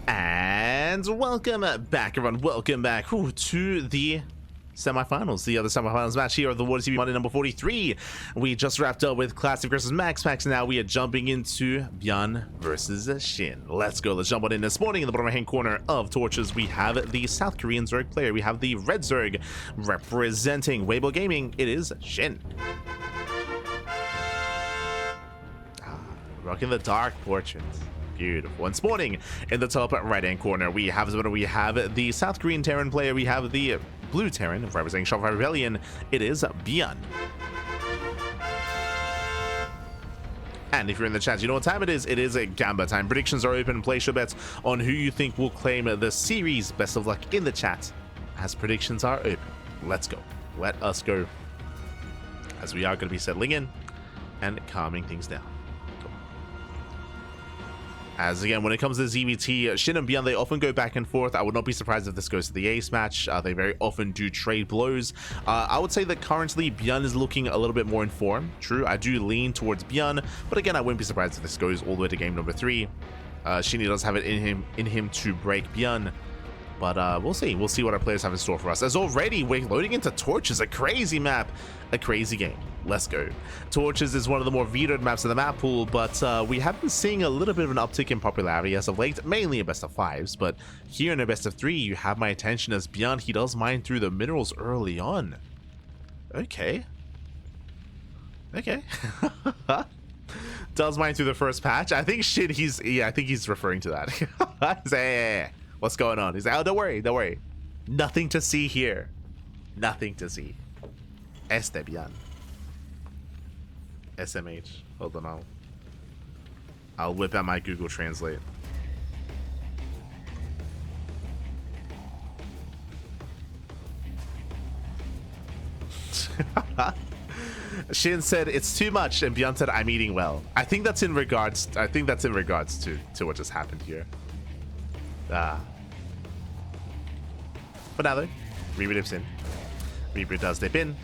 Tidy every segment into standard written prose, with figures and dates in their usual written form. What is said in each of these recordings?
And welcome back, everyone. Welcome back to the semifinals, the other semifinals match here of the WardiTV Monday number 43. We just wrapped up with Classic versus Max Packs, and now we are jumping into ByuN versus SHIN. Let's go. Let's jump on in. This morning in the bottom right hand corner of Torches, we have the South Korean Zerg player. We have the Red Zerg representing Weibo Gaming. It is SHIN. Rocking the dark portraits. Beautiful. And spawning in the top right hand corner, we have the South Korean Terran player. We have the blue Terran representing Shopify Rebellion. It is ByuN. And if you're in the chat, you know what time it is. It is a Gamba time. Predictions are open. Place your bets on who you think will claim the series. Best of luck in the chat as predictions are open. Let's go. Let us go. As we are going to be settling in and calming things down. As again, when it comes to ZvT, SHIN and ByuN, they often go back and forth. I would not be surprised if this goes to the ace match. They very often do trade blows. I would say that currently ByuN is looking a little bit more in form. True, I do lean towards ByuN, but again, I wouldn't be surprised if this goes all the way to game number 3. SHIN does have it in him to break ByuN. But we'll see. We'll see what our players have in store for us. As already, we're loading into Torches, a crazy map, a crazy game. Let's go. Torches is one of the more vetoed maps in the map pool, but we have been seeing a little bit of an uptick in popularity as of late, mainly in best of 5s. But here in a best of 3, you have my attention as ByuN. He does mine through the minerals early on. Okay. Okay. Does mine through the first patch. I think SHIN, I think he's referring to that. He's like, hey, what's going on? He's like, oh, don't worry, don't worry. Nothing to see here. Nothing to see. ByuN. SMH. Hold on, I'll whip out my Google Translate. SHIN said it's too much, and ByuN said I'm eating well. I think that's in regards. To what just happened here. But now though, Reaper dips in. Reaper does dip in.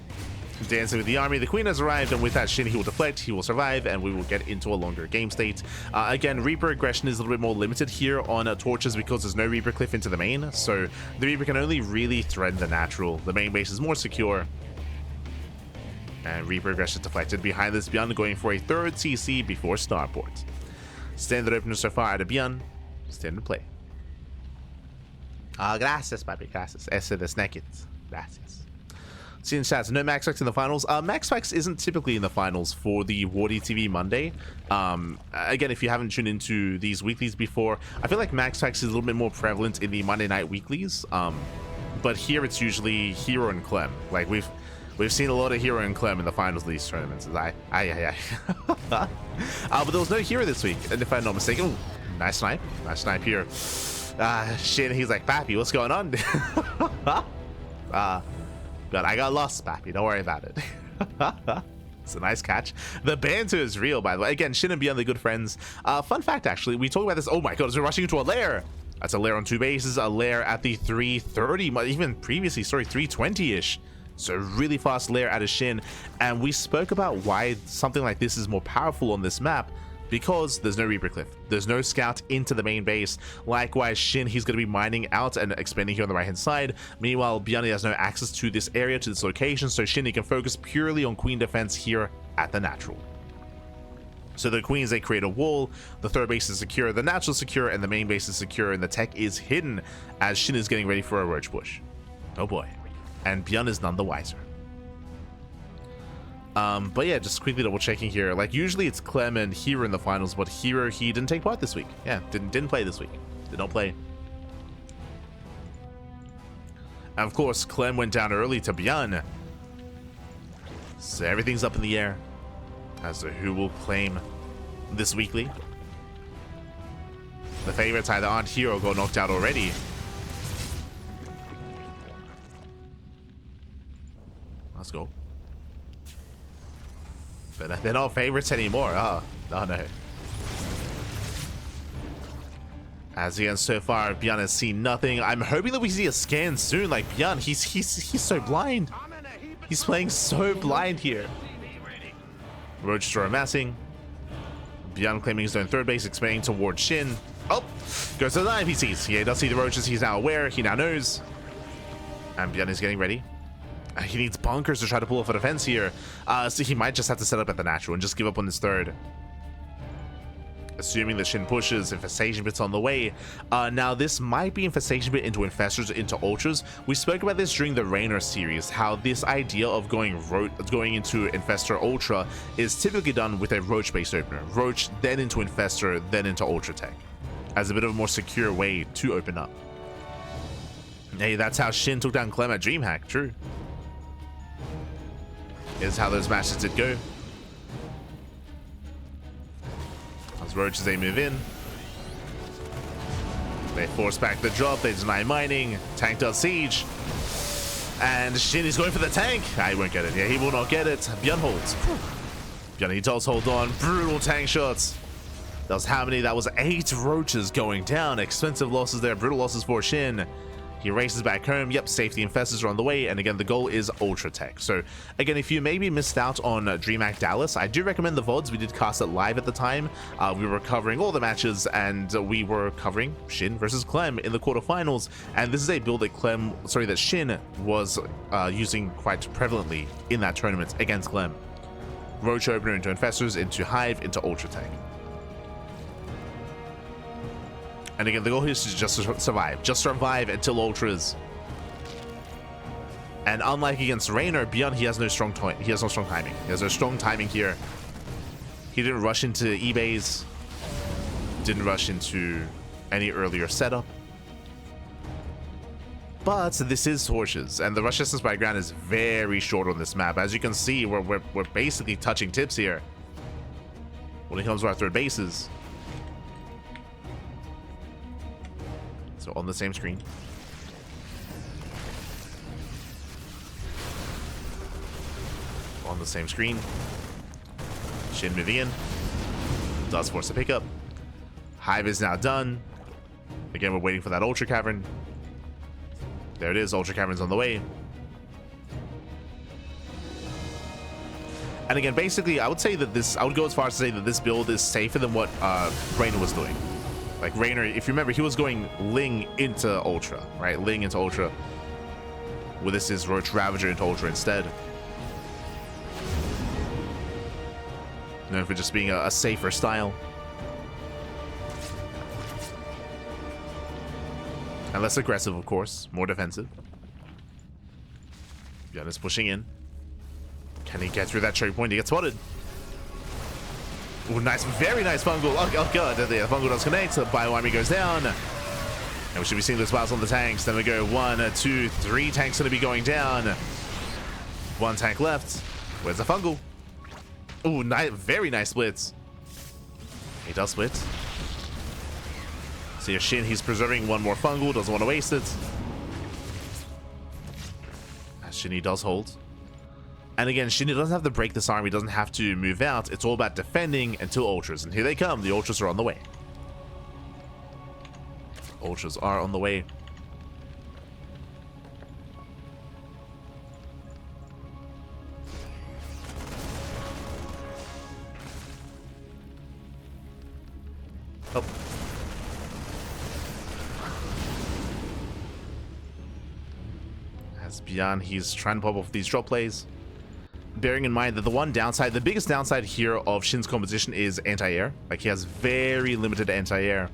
Dancing with the army, the queen has arrived, and with that SHIN, he will deflect, he will survive, and we will get into a longer game state. Again, Reaper aggression is a little bit more limited here on Torches because there's no Reaper cliff into the main, so the Reaper can only really threaten the natural. The main base is more secure, and Reaper aggression deflected. Behind this, ByuN going for a third CC before starport. Standard opener so far out of ByuN. Standard play. Gracias, papi, gracias. Ese de snackets. Gracias. See in chats, no Max Packs in the finals. Max Packs isn't typically in the finals for the WardiTV Monday. Again, if you haven't tuned into these weeklies before, I feel like Max Packs is a little bit more prevalent in the Monday night weeklies. But here it's usually Hero and Clem. Like we've seen a lot of Hero and Clem in the finals of these tournaments. But there was no Hero this week, and if I'm not mistaken, ooh, nice snipe here. SHIN, he's like, Pappy, what's going on? God, I got lost, Pappy. Don't worry about it. It's a nice catch. The banter is real, by the way. Again, SHIN and ByuN, they're good friends. Fun fact, actually, we talked about this. Oh my god, we're rushing into a lair. That's a lair on 2 bases, a lair at the 330, even previously, sorry, 320-ish. So really fast lair out of SHIN. And we spoke about why something like this is more powerful on this map. Because there's no Reaper cliff, there's no scout into the main base. Likewise, SHIN, he's going to be mining out and expanding here on the right hand side. Meanwhile, ByuN has no access to this area, to this location, so SHIN, he can focus purely on queen defense here at the natural. So the queens, they create a wall, the third base is secure, the natural is secure, and the main base is secure, and the tech is hidden as SHIN is getting ready for a roach push. Oh boy. And ByuN is none the wiser. But yeah, just quickly double checking here. Like usually it's Clem and Hero in the finals, but Hero, he didn't take part this week. Yeah, didn't play this week. Did not play. And of course, Clem went down early to ByuN. So everything's up in the air as to who will claim this weekly. The favorites either aren't Hero, got knocked out already. Let's go. But they're not favorites anymore. Oh no. As again, so far, ByuN has seen nothing. I'm hoping that we see a scan soon. Like ByuN, he's so blind. He's playing so blind here. Roach Thrower amassing. ByuN claiming his own third base, expanding towards SHIN. Oh, goes to the dive. He sees. Yeah, he does see the roaches. He's now aware. He now knows. And ByuN is getting ready. He needs bunkers to try to pull off a defense here. So he might just have to set up at the natural and just give up on his third. Assuming the SHIN pushes, Infestation Bit's on the way. Now, this might be Infestation Bit into Infestors, into Ultras. We spoke about this during the Raynor series, how this idea of going into Infestor Ultra is typically done with a Roach-based opener. Roach, then into Infestor, then into Ultra Tech, as a bit of a more secure way to open up. Hey, that's how SHIN took down Clem at DreamHack, true. Is how those matches did go. As roaches, they move in. They force back the drop. They deny mining. Tank does siege. And SHIN is going for the tank. He won't get it. Yeah, he will not get it. ByuN holds. ByuN, he does hold on. Brutal tank shots. That was how many? That was 8 roaches going down. Expensive losses there. Brutal losses for SHIN. He races back home. Yep, safety infestors are on the way. And again, the goal is Ultra Tech. So again, if you maybe missed out on DreamHack Dallas, I do recommend the VODs. We did cast it live at the time. We were covering all the matches, and we were covering SHIN versus Clem in the quarterfinals. And this is a build that SHIN was using quite prevalently in that tournament against Clem. Roach opener into infestors, into Hive, into Ultra Tech. And again, the goal here is to just survive until Ultras. And unlike against Raynor, ByuN, he has no strong timing. He has no strong timing here. He didn't rush into eBays, didn't rush into any earlier setup. But this is Torches, and the rush distance by ground is very short on this map. As you can see, we're basically touching tips here when it comes to our third bases. So on the same screen. On the same screen. SHIN moving in. Does force a pickup. Hive is now done. Again, we're waiting for that Ultra Cavern. There it is. Ultra Cavern's on the way. And again, basically, I would go as far as to say that this build is safer than what Raynor was doing. Like Raynor, if you remember, he was going Ling into Ultra, right? Ling into Ultra. Well, this is Roach Ravager into Ultra instead. Known for just being a safer style. And less aggressive, of course. More defensive. ByuN is pushing in. Can he get through that choke point? He gets spotted. Ooh, nice, very nice fungal. Oh god, the fungal does connect. ByuN goes down. And we should be seeing those battles on the tanks. Then we go 1, 2, 3 tanks going to be going down. 1 tank left. Where's the fungal? Ooh, very nice splits. He does split. See, SHIN, he's preserving 1 more fungal. Doesn't want to waste it. SHIN, he does hold. And again, SHIN doesn't have to break this army, doesn't have to move out. It's all about defending until Ultras. And here they come. The Ultras are on the way. Ultras are on the way. Oh. As ByuN, he's trying to pop off these drop plays. Bearing in mind that the biggest downside here of SHIN's composition is anti-air. Like, he has very limited anti-air.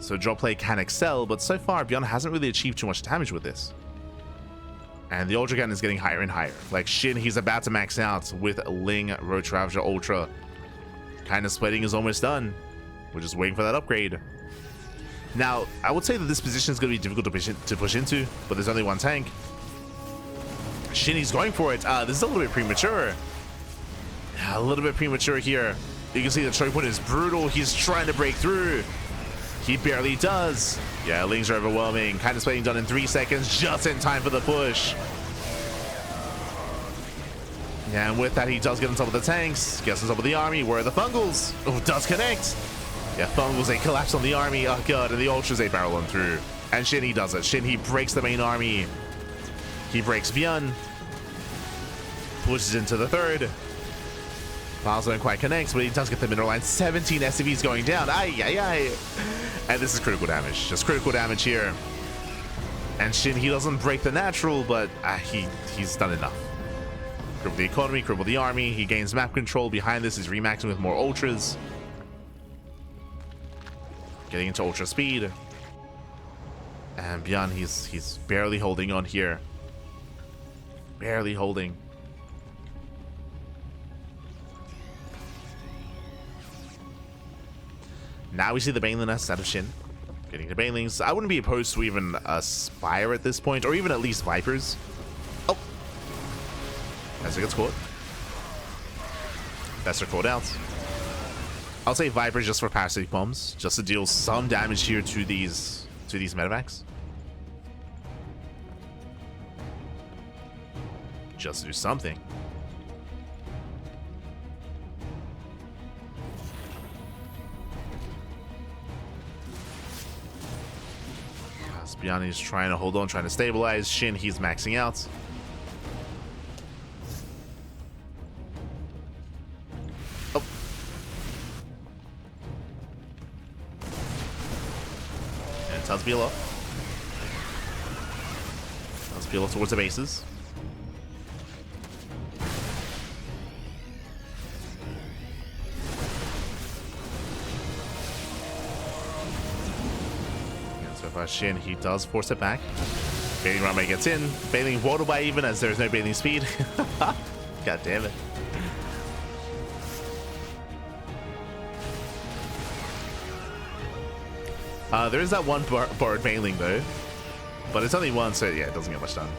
So drop play can excel, but so far ByuN hasn't really achieved too much damage with this. And the Ultra gun is getting higher and higher. Like SHIN, he's about to max out with Ling, Roach Ravager, Ultra. Kind of splitting is almost done. We're just waiting for that upgrade. Now, I would say that this position is going to be difficult to push into, but there's only 1 tank. SHIN, he's going for it. This is a little bit premature. A little bit premature here. You can see the choke point is brutal. He's trying to break through. He barely does. Yeah, Lings are overwhelming. Kind of splitting done in 3 seconds, just in time for the push. Yeah, and with that, he does get on top of the tanks. Gets on top of the army. Where are the fungals? Oh, does connect. Yeah, fungals, they collapse on the army. Oh god, and the Ultras, they barrel on through. And SHIN, he does it. SHIN, he breaks the main army. He breaks ByuN. Pushes into the third. Files don't quite connect, but he does get the mineral line. 17 SCVs going down. Ay, ay, ay. And this is critical damage. Just critical damage here. And SHIN, he doesn't break the natural, but he's done enough. Cripple the economy, cripple the army. He gains map control. Behind this, he's remaxing with more ultras. Getting into ultra speed. And ByuN, he's barely holding on here. Barely holding. Now we see the Baneling nest out of SHIN. Getting to Banelings. I wouldn't be opposed to even a Spire at this point, or even at least Vipers. Oh. As it gets caught. Bester caught out. I'll say Vipers just for parasitic bombs, just to deal some damage here to these medevacs. Just to do something. ByuN is trying to hold on, trying to stabilize. SHIN, he's maxing out. Oh. And Tazbila. Tazbila towards the bases. SHIN, he does force it back. Baneling runway gets in. Baneling water by even as there's no Baneling speed. God damn it. There is that one borrowed Baneling though, but it's only one, so yeah, it doesn't get much done.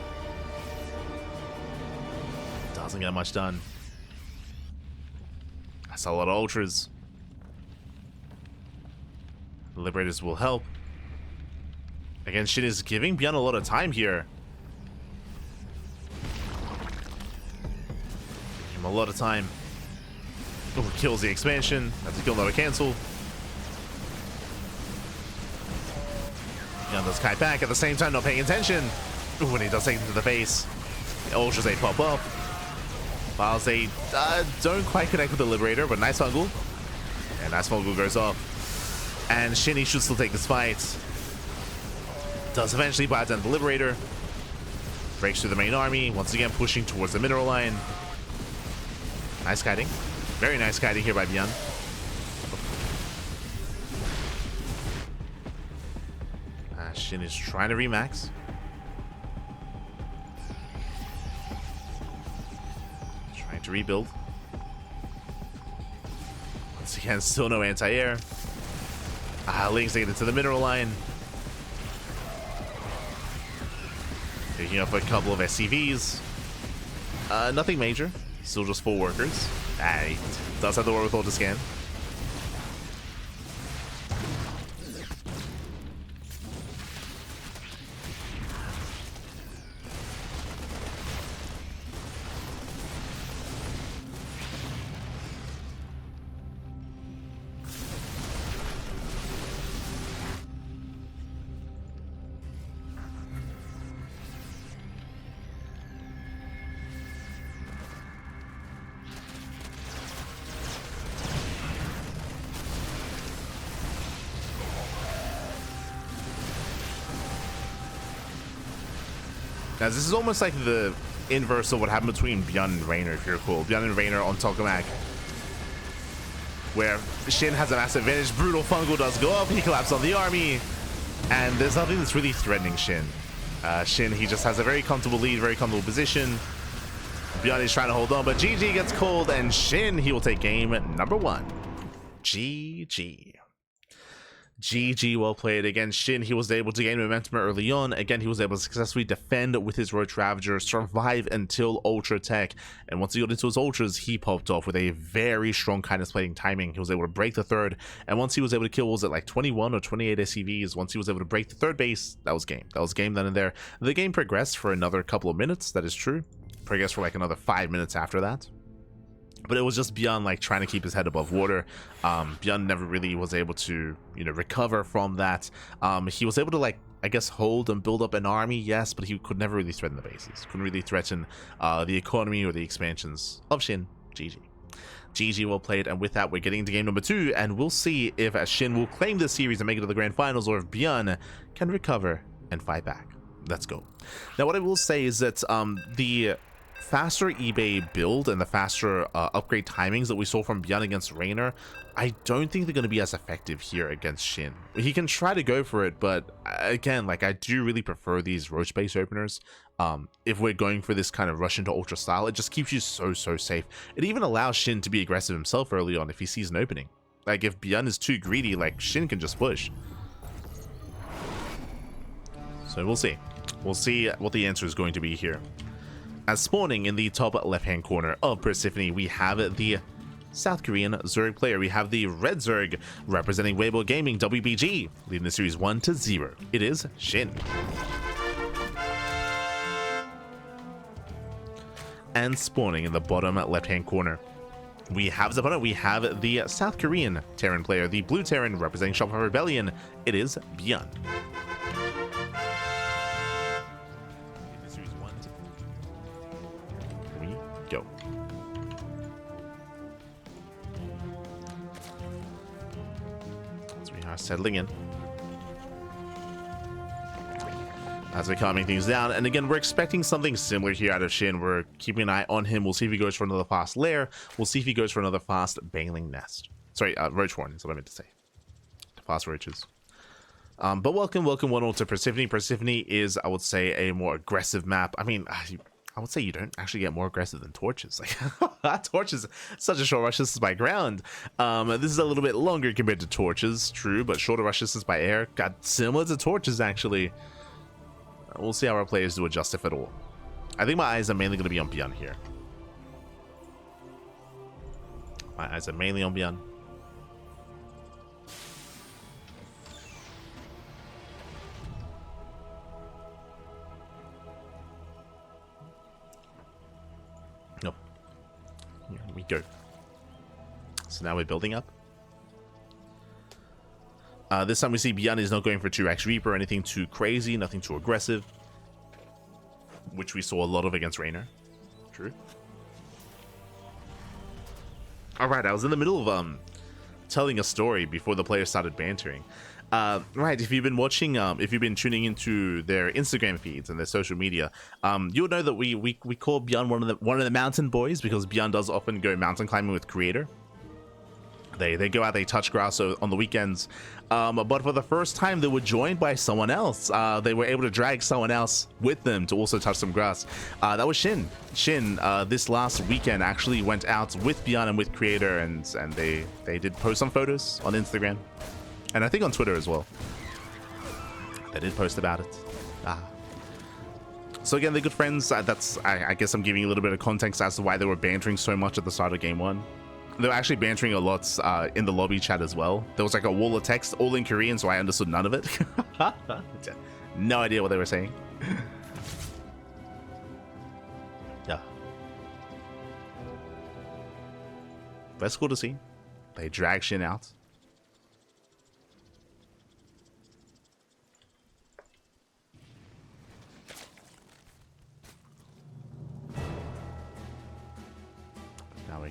Doesn't get much done. That's a lot of ultras. Liberators will help. Again, SHIN is giving ByuN a lot of time here. Give him a lot of time. Oh, kills the expansion. That's a kill, not a cancel. ByuN does kite back at the same time, not paying attention. Ooh, when he does take him to the face. Ultras, they pop up. Files, they don't quite connect with the Liberator, but nice fungal. And nice fungal goes off. And SHIN, he should still take this fight. Does eventually buy down the Liberator. Breaks through the main army. Once again pushing towards the mineral line. Nice kiting. Very nice kiting here by ByuN. SHIN is trying to remax. Trying to rebuild. Once again, still no anti-air. Lings get into the mineral line. Picking up a couple of SCVs. Nothing major. Still just 4 workers. He does have the wherewithal to scan. Now, this is almost like the inverse of what happened between ByuN and Raynor, if you recall. ByuN and Raynor on Tokamak, where SHIN has a massive advantage. Brutal fungal does go up. He collapses on the army. And there's nothing that's really threatening SHIN. SHIN, he just has a very comfortable lead, very comfortable position. ByuN is trying to hold on, but GG gets called, and SHIN, he will take game number 1. GG. GG, well played. Again, SHIN, he was able to gain momentum early on. Again, he was able to successfully defend with his Roach Ravager, survive until Ultra Tech. And once he got into his Ultras, he popped off with a very strong kindness plating timing. He was able to break the third. And once he was able to kill, was it like 21 or 28 SCVs? Once he was able to break the third base, that was game. That was game then and there. The game progressed for another couple of minutes. That is true. Progressed for like another 5 minutes after that. But it was just ByuN like trying to keep his head above water. ByuN never really was able to, recover from that. He was able to, like, I guess, hold and build up an army, yes, but he could never really threaten the bases. Couldn't really threaten the economy or the expansions of SHIN. GG. GG, well played. And with that, we're getting into game number 2, and we'll see if SHIN will claim this series and make it to the grand finals, or if ByuN can recover and fight back. Let's go. Now, what I will say is that the faster eBay build and the faster upgrade timings that we saw from ByuN against Reynor, I don't think they're going to be as effective here against SHIN. He can try to go for it, but again, like, I do really prefer these roach base openers. If we're going for this kind of rush into ultra style, it just keeps you so safe. It even allows SHIN to be aggressive himself early on if he sees an opening. Like, if ByuN is too greedy, like, SHIN can just push. So we'll see. We'll see what the answer is going to be here. As spawning in the top left-hand corner of Persephone, we have the South Korean Zerg player. We have the red Zerg representing Weibo Gaming WBG, leading the series 1-0. It is SHIN. And spawning in the bottom left-hand corner, we have the opponent. We have the South Korean Terran player, the blue Terran representing Shopify Rebellion. It is ByuN. Go. So we are settling in as we're calming things down, and again, we're expecting something similar here out of SHIN. We're keeping an eye on him. We'll see if he goes for another fast lair. We'll see if he goes for another fast baneling nest. Sorry, roach horn is what I meant to say. Fast roaches. But welcome 1-0 to Persephone. Persephone is, I would say, a more aggressive map. I mean, I would say you don't actually get more aggressive than Torches. Like, Torches, such a short rush distance by ground. This is a little bit longer compared to Torches, true, but shorter rush distance by air. Got similar to Torches, actually. We'll see how our players do adjust, if at all. I think my eyes are mainly going to be on ByuN here. My eyes are mainly on ByuN. Nope. Here we go. So now we're building up. This time we see ByuN is not going for 2x Reaper, anything too crazy, nothing too aggressive, which we saw a lot of against Reynor. True. Alright, I was in the middle of telling a story before the players started bantering. Right, if you've been watching, if you've been tuning into their Instagram feeds and their social media, you'll know that we call ByuN one of the mountain boys, because ByuN does often go mountain climbing with Creator. They go out, they touch grass on the weekends, but for the first time they were joined by someone else. They were able to drag someone else with them to also touch some grass. That was SHIN. SHIN this last weekend actually went out with ByuN and with Creator, and they did post some photos on Instagram, and I think on Twitter as well. They did post about it. So again, they're good friends. I guess I'm giving you a little bit of context as to why they were bantering so much at the start of game 1. They were actually bantering a lot in the lobby chat as well. There was like a wall of text, all in Korean, so I understood none of it. No idea what they were saying. Yeah. That's cool to see. They drag SHIN out.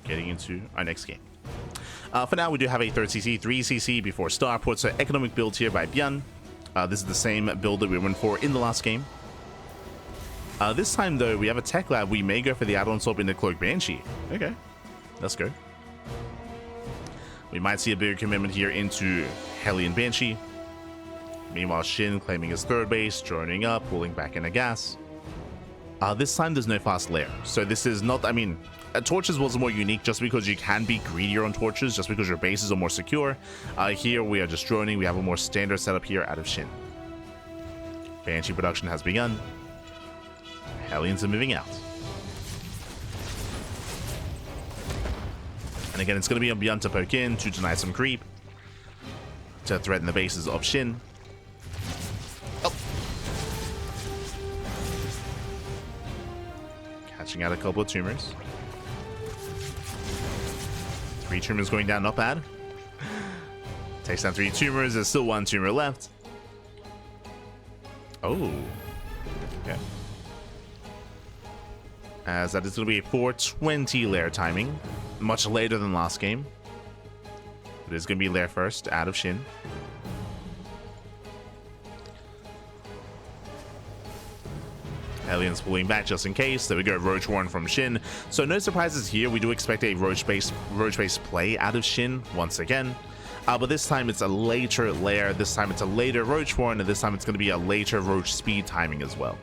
Getting into our next game. For now, we do have a 3rd CC, 3 CC before Starport, so economic build here by ByuN. This is the same build that we went for in the last game. This time, though, we have a tech lab. We may go for the add-on swap into Cloak Banshee. Okay, let's go. We might see a bigger commitment here into Hellion Banshee. Meanwhile, SHIN claiming his 3rd base, joining up, pulling back into gas. This time, there's no fast lair, so this is not, I mean, Torches was more unique just because you can be greedier on Torches, just because your bases are more secure. Here we are just droning. We have a more standard setup here out of SHIN. Banshee production has begun. Hellions are moving out. And again, it's going to be on ByuN to poke in, to deny some creep, to threaten the bases of SHIN. Oh. Catching out a couple of tumors. 3 tumors going down, not bad. Takes down 3 tumors. There's still 1 tumor left. Oh. Okay. As that is going to be a 420 lair timing. much later than last game. It is going to be Lair first, out of SHIN. Hellions pulling back just in case. There we go, Roach Warren from SHIN. So no surprises here. We do expect a Roach-based play out of SHIN once again. But this time it's a later Lair, this time it's a later Roach Warren, and this time it's going to be a later Roach speed timing as well.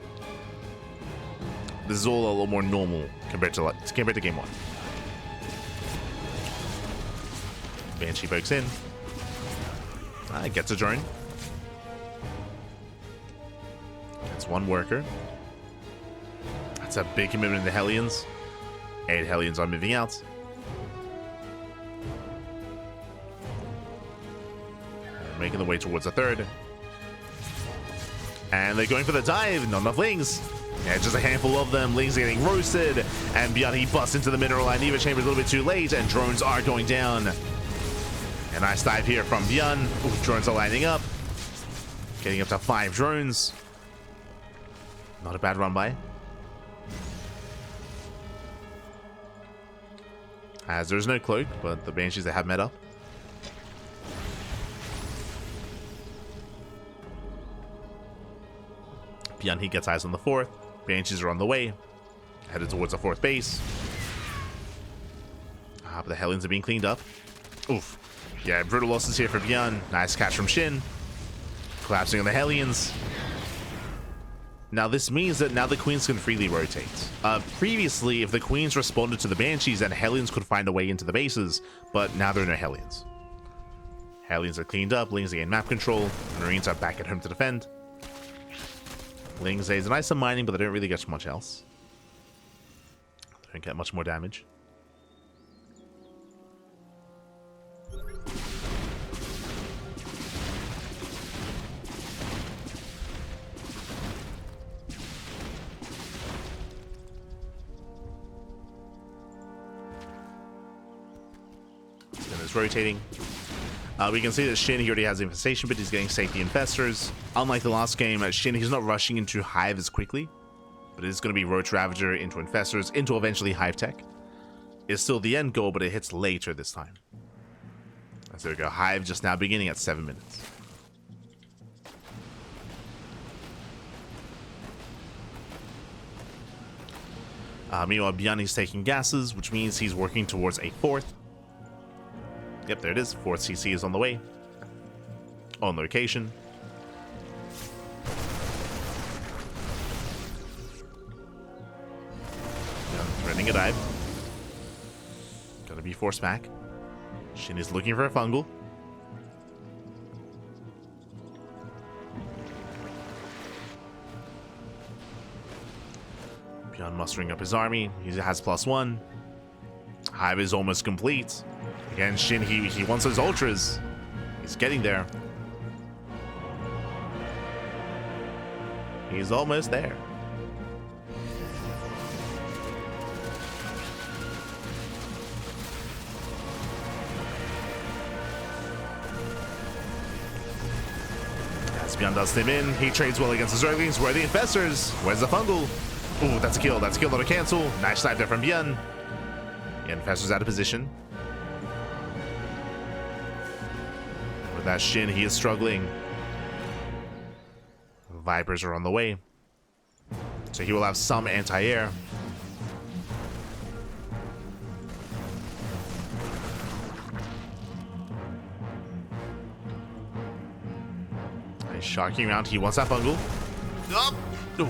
This is all a little more normal compared to game 1. Banshee pokes in. Gets a drone. That's one worker. That's a big commitment to the Hellions. 8 Hellions are moving out. And making the way towards a third. And they're going for the dive. Not enough Lings. Yeah, just a handful of them. Lings are getting roasted. And ByuN, he busts into the mineral line. Eva Chamber's a little bit too late. And drones are going down. A nice dive here from ByuN. Ooh, drones are lining up. Getting up to 5 drones. Not a bad run by. As there's no cloak, but the Banshees they have met up. ByuN, he gets eyes on the 4th. Banshees are on the way. Headed towards the 4th base. But the Hellions are being cleaned up. Oof. Yeah, brutal losses here for ByuN. Nice catch from SHIN. Collapsing on the Hellions. Now this means that now the Queens can freely rotate. Previously, if the Queens responded to the Banshees, then Hellions could find a way into the bases, but now there are no Hellions. Hellions are cleaned up, Lings gain map control, and Marines are back at home to defend. Lings is nice and mining, but they don't really get much else. They don't get much more damage. Rotating. We can see that SHIN, he already has infestation, but he's getting safety infestors. Unlike the last game, SHIN, he's not rushing into Hive as quickly, but it's going to be Roach Ravager into infestors, into eventually Hive Tech. It's still the end goal, but it hits later this time. So there we go, Hive just now beginning at 7 minutes. Meanwhile, ByuN, he's taking gases, which means he's working towards a 4th. Yep, there it is. 4th CC is on the way. On location. Threatening a dive. Gotta be forced back. SHIN is looking for a fungal. ByuN mustering up his army. He has +1. Hive is almost complete. Again, SHIN, he wants those ultras. He's getting there. He's almost there. As ByuN does him in, he trades well against the Zerglings. Where are the infestors? Where's the fungal? Ooh, that's a kill. That's a kill, not a cancel. Nice snipe there from ByuN. The infestor's out of position. With that SHIN, he is struggling. Vipers are on the way. So he will have some anti-air. Nice shocking round. He wants that fungal. Oh! Ooh.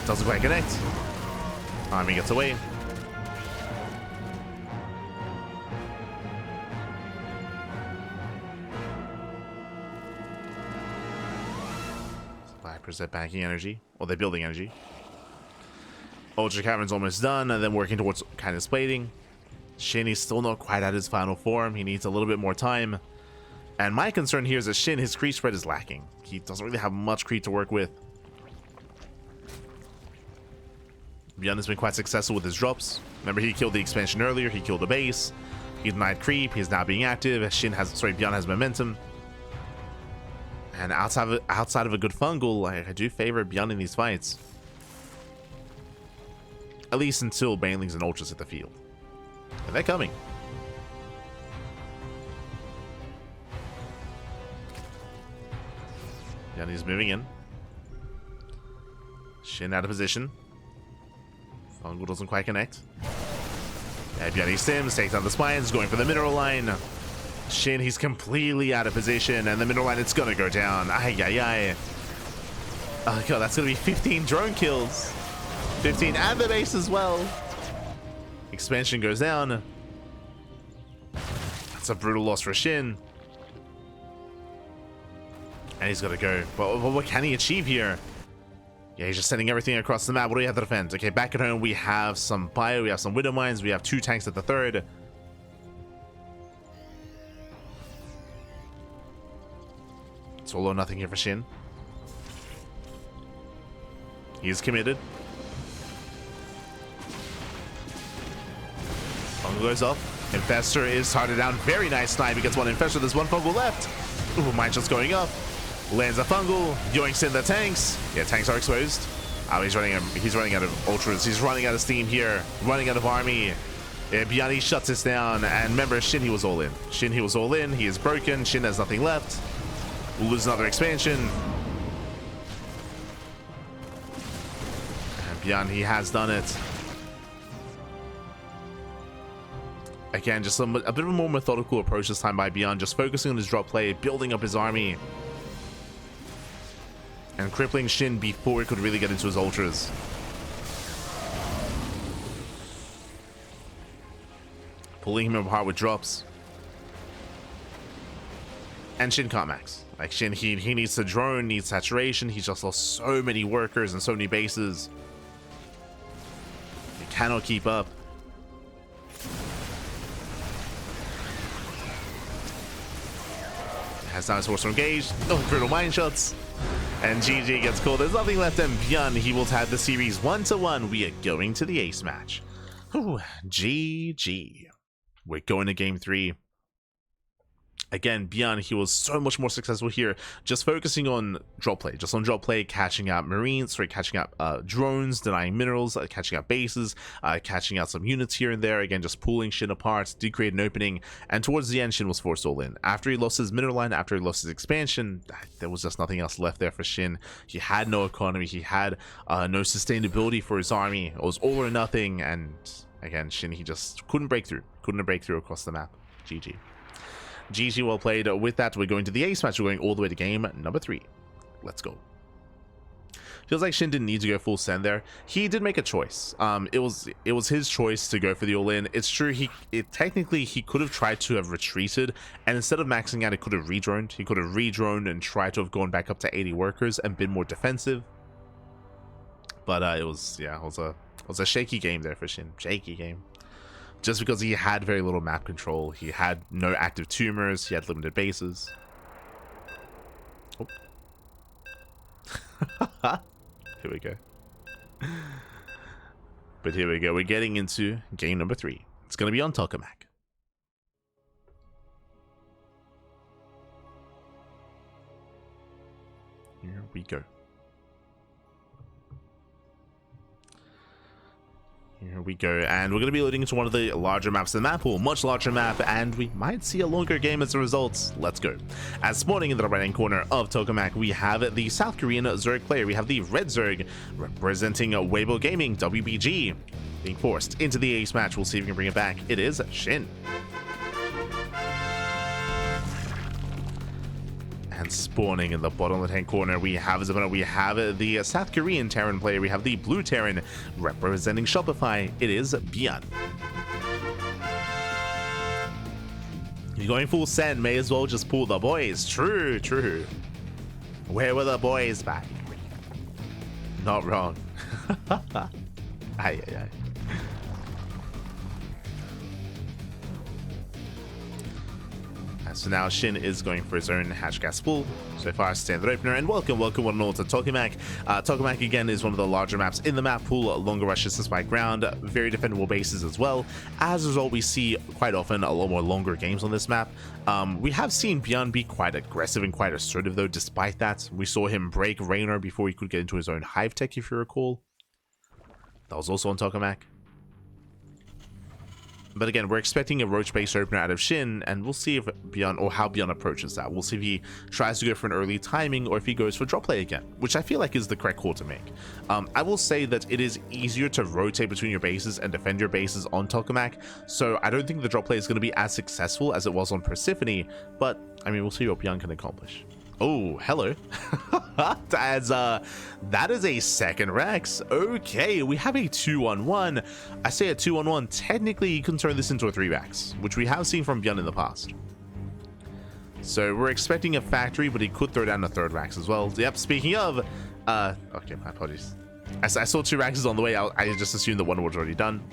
Doesn't quite connect. Army gets away. They're banking energy, or they're building energy. Ultra Cavern's almost done, and then working towards kind of splating. SHIN is still not quite at his final form. He needs a little bit more time. And my concern here is that SHIN, his creep spread is lacking. He doesn't really have much creep to work with. ByuN has been quite successful with his drops. Remember, he killed the expansion earlier. He killed the base. He denied creep. He's now being active. ByuN has momentum. And outside of a good fungal, I do favor ByuN in these fights. At least until Banelings and Ultras hit the field. And they're coming. ByuN is moving in. Shin out of position. Fungal doesn't quite connect. Yeah, ByuN Sims takes down the spines, going for the mineral line. Shin, he's completely out of position, and the mineral line, it's gonna go down. Ay, ay, ay. Oh god, that's gonna be 15 drone kills. 15 and the base as well. Expansion goes down. That's a brutal loss for Shin. And he's gotta go. But what can he achieve here? Yeah, he's just sending everything across the map. What do we have to defend? Okay, back at home, we have some bio, we have some widow mines, we have 2 tanks at the third. It's all or nothing here for Shin. He's committed. Fungal goes up. Infestor is started down. Very nice snipe. He gets one Infestor. There's one Fungal left. Ooh, mine shot's going up. Lands a Fungal. Yoinks in the tanks. Yeah, tanks are exposed. Oh, he's running out of ultras. He's running out of steam here. Running out of army. Yeah, ByuN shuts this down. And remember, Shin, he was all in. Shin, he was all in. He is broken. Shin has nothing left. We'll lose another expansion. And ByuN, he has done it. Again, just a bit of a more methodical approach this time by ByuN, just focusing on his drop play, building up his army, and crippling Shin before he could really get into his ultras. Pulling him apart with drops. And Shin can't max. Like Shin, he needs to drone, needs saturation. He's just lost so many workers and so many bases. He cannot keep up. Has now his horse engaged. Oh, brutal mine shots. And GG gets called. There's nothing left, and ByuN, he will have the series 1-1. We are going to the ace match. Ooh, GG. We're going to game 3. Again, ByuN, he was so much more successful here, just focusing on drop play, catching out marines, catching out drones, denying minerals, catching out bases, catching out some units here and there. Again, just pulling Shin apart, did create an opening, and towards the end, Shin was forced all in. After he lost his mineral line, after he lost his expansion, there was just nothing else left there for Shin. He had no economy, he had no sustainability for his army. It was all or nothing, and again, Shin, he just couldn't break through across the map. GG. GG, well played. With that, we're going to the ace match. We're going all the way to game number 3. Let's go. Feels like Shin didn't need to go full send there. He did make a choice. It was his choice to go for the all-in. It's true, technically he could have tried to have retreated, and instead of maxing out, he could have redroned. He could have redroned and tried to have gone back up to 80 workers and been more defensive. But it was a shaky game there for Shin. Shaky game. Just because he had very little map control, he had no active tumors, he had limited bases. Oh. Here we go. But here we go, we're getting into game number 3. It's going to be on Tokamak. Here we go. Here we go, and we're going to be loading into one of the larger maps in the map pool, much larger map, and we might see a longer game as a result. Let's go. As spawning in the right hand corner of Tokamak, we have the South Korean Zerg player. We have the Red Zerg representing Weibo Gaming, WBG, being forced into the ace match. We'll see if we can bring it back. It is SHIN. And spawning in the bottom left hand corner, we have the South Korean Terran player. We have the blue Terran representing Shopify. It is ByuN. You're going full send, may as well just pull the boys. True. Where were the boys back? Not wrong. Aye. So now SHIN is going for his own hatch gas pool. So far, standard opener, and welcome one and all to Tokamak. Tokamak again is one of the larger maps in the map pool. Longer rushes despite ground, very defendable bases as well. As a result, we see quite often a lot more longer games on this map. We have seen ByuN be quite aggressive and quite assertive though. Despite that, we saw him break Raynor before he could get into his own hive tech, if you recall. That was also on Tokamak. But again, we're expecting a roach-based opener out of SHIN, and we'll see if ByuN, or how ByuN approaches that. We'll see if he tries to go for an early timing or if he goes for drop play again, which I feel like is the correct call to make. I will say that it is easier to rotate between your bases and defend your bases on Tokamak, so I don't think the drop play is going to be as successful as it was on Persephone, but I mean, we'll see what ByuN can accomplish. Oh, hello. As that is a second Rex. Okay, we have a 2-on-1. I say a 2-on-1. Technically, you can turn this into a 3 Rex, which we have seen from ByuN in the past. So we're expecting a factory, but he could throw down a 3rd Rex as well. Yep, speaking of, okay, my apologies. I saw 2 Rexes on the way out. I just assumed that one was already done.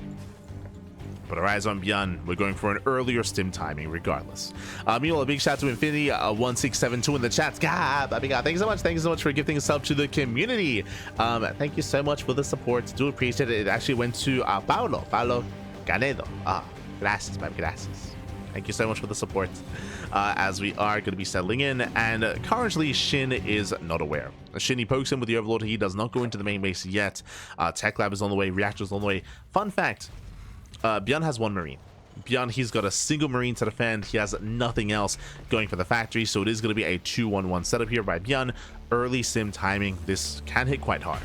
But our eyes on ByuN, we're going for an earlier stim timing regardless. Meanwhile, a big shout out to Infinity 1672 in the chat. God, thank you so much. Thank you so much for gifting a sub to the community. Thank you so much for the support. Do appreciate it. It actually went to Paulo Canedo. Gracias, baby, gracias. Thank you so much for the support. As we are going to be settling in, and currently SHIN is not aware. SHIN, he pokes him with the Overlord. He does not go into the main base yet. Tech Lab is on the way. Reactor's on the way. Fun fact. ByuN has 1 Marine. ByuN, he's got a single Marine to defend. He has nothing else going for the factory, so it is going to be a 2-1-1 setup here by ByuN. Early sim timing. This can hit quite hard.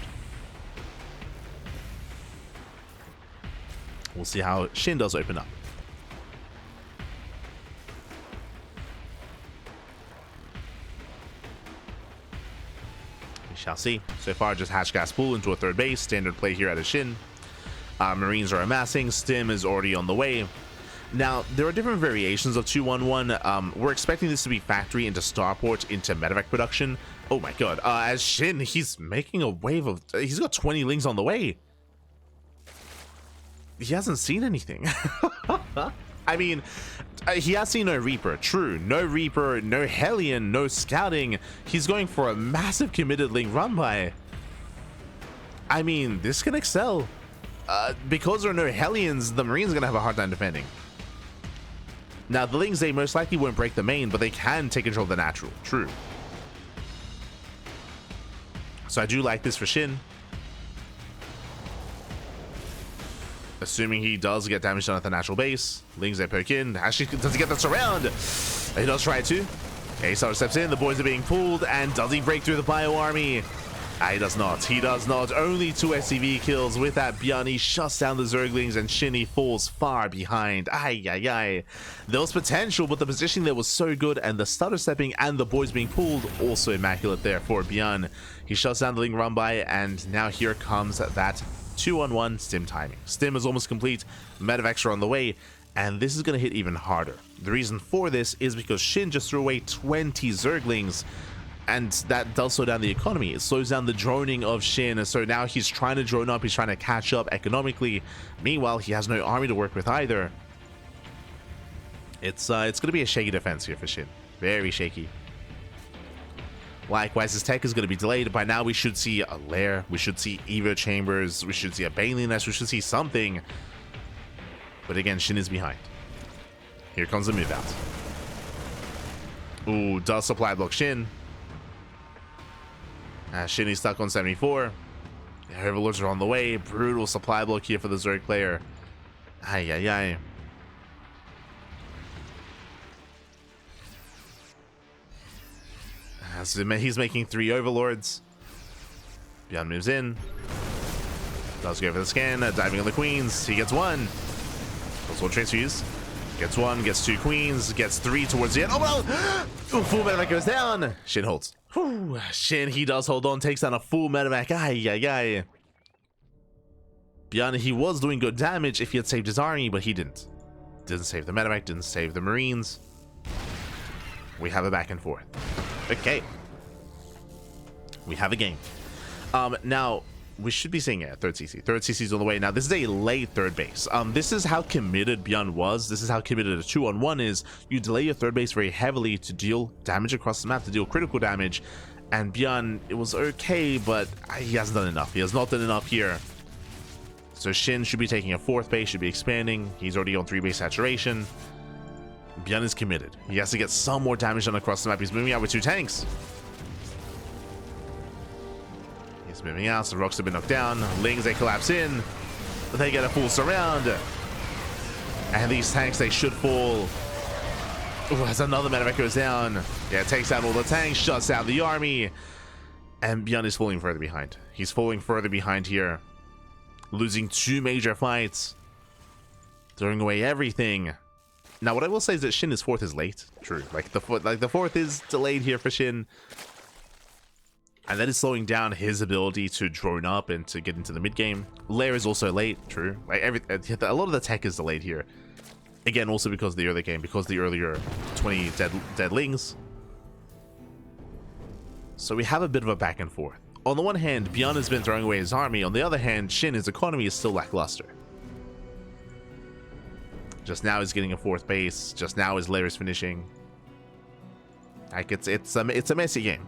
We'll see how SHIN does open up. We shall see. So far, just hatch gas pool into a 3rd base. Standard play here at a SHIN. Marines are amassing. Stim is already on the way. Now, there are different variations of 2-1-1. We're expecting this to be factory into starport into medevac production. Oh my god. As SHIN, he's making a wave of... He's got 20 lings on the way. He hasn't seen anything. I mean, he has seen no Reaper. True. No Reaper, no Hellion, no scouting. He's going for a massive committed ling run by. I mean, this can excel. Because there are no Hellions, the Marines are going to have a hard time defending. Now, the Lings, they most likely won't break the main, but they can take control of the natural. True. So I do like this for SHIN. Assuming he does get damage done at the natural base. Lings, they poke in. Actually, does he get the surround? He does try to. A-Star steps in. The boys are being pulled. And does he break through the Bio Army? He does not. He does not. Only 2 SCV kills. With that, ByuN, he shuts down the Zerglings, and SHIN, he falls far behind. There was potential, but the positioning there was so good, and the stutter stepping and the boys being pulled, also immaculate there for ByuN. He shuts down the Ling run by, and now here comes that 2-on-1 stim timing. Stim is almost complete. Medevacs are on the way, and this is going to hit even harder. The reason for this is because SHIN just threw away 20 Zerglings, and that does slow down the economy. It slows down the droning of SHIN, and so now he's trying to drone up, he's trying to catch up economically. Meanwhile, he has no army to work with either. It's going to be a shaky defense here for SHIN. Very shaky. Likewise, his tech is going to be delayed. By now, we should see a lair, we should see Evo chambers, we should see a Bailey nest, we should see something. But again, SHIN is behind. Here comes the move out. Ooh, does supply block SHIN. SHIN is stuck on 74. The Overlords are on the way. Brutal supply block here for the Zerg player. So he's making 3 Overlords. ByuN moves in. Does go for the scan. Diving on the Queens. He gets 1. Also transfuse. Gets 1. Gets 2 Queens. Gets 3 towards the end. Oh no! Full medevac goes down. SHIN holds. Whew. SHIN, he does hold on. Takes down a full medevac. ByuN, he was doing good damage if he had saved his army, but he didn't. Didn't save the medevac. Didn't save the Marines. We have a back and forth. Okay. We have a game. Now, we should be seeing it. 3rd CC. 3rd CC is on the way. Now, this is a late 3rd base. This is how committed ByuN was. This is how committed a 2-on-1 is. You delay your 3rd base very heavily to deal damage across the map, to deal critical damage. And ByuN, it was okay, but he hasn't done enough. He has not done enough here. So SHIN should be taking a 4th base, should be expanding. He's already on 3 base saturation. ByuN is committed. He has to get some more damage done across the map. He's moving out with 2 tanks. He's moving out, so rocks have been knocked down. Lings, they collapse in. They get a full surround. And these tanks, they should fall. Oh, as another medevac goes down. Yeah, takes out all the tanks, shuts down the army. And ByuN is falling further behind. He's falling further behind here. Losing 2 major fights. Throwing away everything. Now, what I will say is that SHIN is 4th is late. True. Like the 4th is delayed here for SHIN. And that is slowing down his ability to drone up and to get into the mid game. Lair is also late. True. Like a lot of the tech is delayed here. Again, also because of the early game, because the earlier 20 deadlings. So we have a bit of a back and forth. On the one hand, ByuN has been throwing away his army. On the other hand, SHIN, his economy is still lackluster. Just now he's getting a 4th base. Just now his lair is finishing. Like it's a messy game.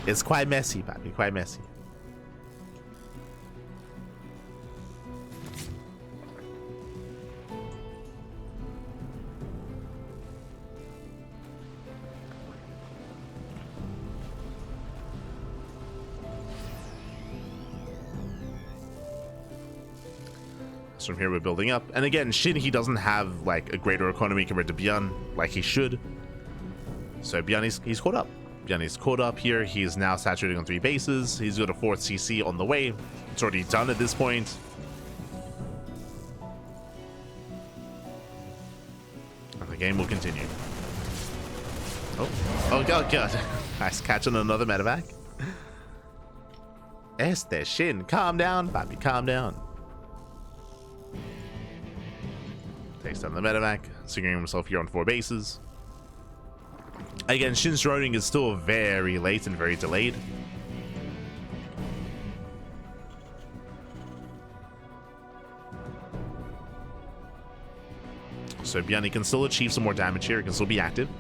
it's quite messy, baby, quite messy. So from here we're building up, and again, SHIN, he doesn't have like a greater economy compared to ByuN like he should. So ByuN, he's caught up. ByuN is caught up here. He is now saturating on 3 bases. He's got a 4th CC on the way. It's already done at this point. And the game will continue. Oh god. Nice catch on another medevac. SHIN, calm down, Bobby, calm down. Takes down the medevac, securing himself here on 4 bases. Again, SHIN's droning is still very late and very delayed. So ByuN can still achieve some more damage here, he can still be active.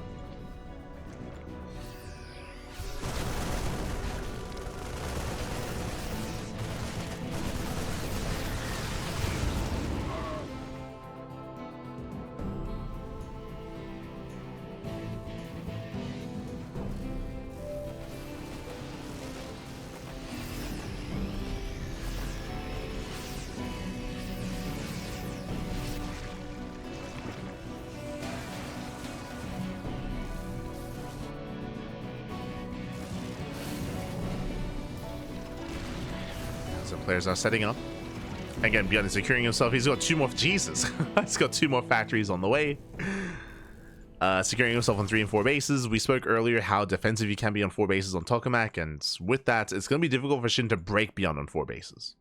Players are setting up. Again, ByuN is securing himself. He's got 2 more. Jesus. He's got 2 more factories on the way. Securing himself on 3 and 4 bases. We spoke earlier how defensive he can be on 4 bases on Tokamak, and with that, it's going to be difficult for SHIN to break ByuN on 4 bases.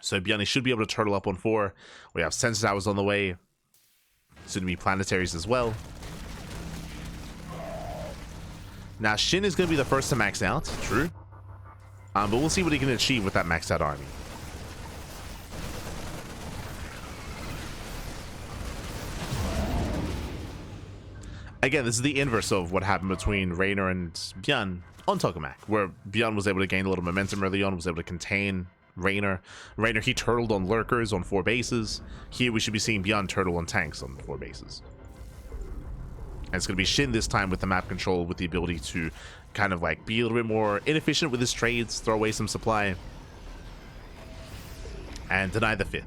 So ByuN should be able to turtle up on 4. We have sensor towers on the way. Soon to be planetaries as well. Now, SHIN is going to be the first to max out. True. But we'll see what he can achieve with that maxed out army. Again, this is the inverse of what happened between Raynor and ByuN on Tokamak, where ByuN was able to gain a little momentum early on, was able to contain Raynor. Raynor, he turtled on lurkers on 4 bases. Here we should be seeing ByuN turtle on tanks on 4 bases. And it's going to be SHIN this time with the map control, with the ability to kind of like be a little bit more inefficient with his trades, throw away some supply, and deny the 5th.